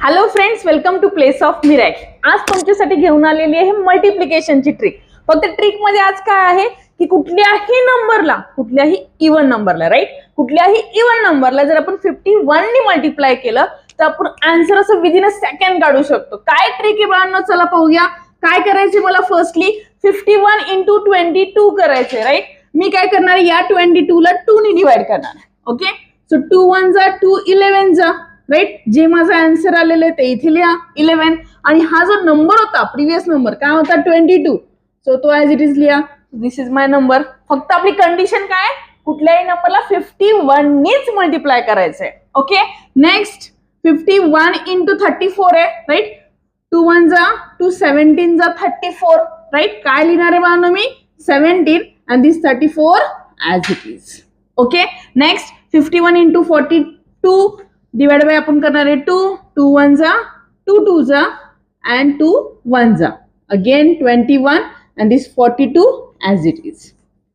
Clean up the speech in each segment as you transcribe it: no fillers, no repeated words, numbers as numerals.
Hello friends, welcome to place of miracle. आज तुमच्यासाठी घेऊन आलेली आहे मल्टिप्लिकेशनची ट्रिक. फक्त ट्रिक मध्ये आज काय आहे की कुठल्याही नंबरला, कुठल्याही इव्हन नंबरला, राईट, कुठल्याही इव्हन नंबरला जर आपण 51 ने मल्टिप्लाय केलं तर आपण आन्सर असं विदिन अ सेकंड काढू शकतो. काय ट्रिक आहे बाळांनो, चला पाहूया. काय करायचे मला, फर्स्टली 51 इंटू 22 करायचे, राईट. मी काय करणार, या 22 ला 2 ने डिवाइड करणार. ओके, सो 2 1 जा 2, 11 जा, राईट. जे माझा आन्सर आलेलं आहे ते इथे लिहा 11. आणि हा जो नंबर होता, प्रिव्हियस नंबर काय होता 22, सो तो ऍज इट इज लिहा. दिस इज माय नंबर. फक्त आपली कंडिशन काय, कुठल्याही नंबरला 51 नेच मल्टिप्लाय करायचंय. ओके, नेक्स्ट 51 इंटू 34 आहे, राईट. 2 1 जा 2, 17 जा 34, राईट. काय लिहिणार आहे बाळांनो मी, 17 and this 34 as it is. Okay, next 51 into 42 divide by आपण करणार आहे 2, 2 1 जा 2 2 जा and 2 1 जा, again 21 and this 42 as it is.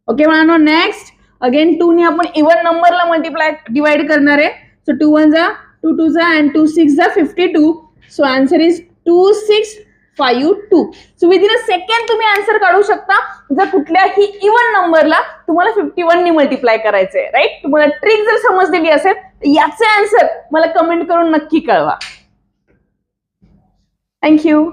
Okay बाळांनो, नेक्स्ट अगेन 2 ने आपण इव्हन नंबरला मल्टिप्लाय डिवाइड करणार आहे. सो 2 1 जा 2 2 जा and 2 6 जा 52. So answer is 2652. So within a second तुम्ही आन्सर काढू शकता जर कुठल्याही इव्हन नंबरला तुम्हाला 51 ने मल्टिप्लाय करायचंय, राईट. तुम्हाला ट्रिक जर समजलेली असेल तर याचे आन्सर मला कमेंट करून नक्की कळवा. थँक्यू.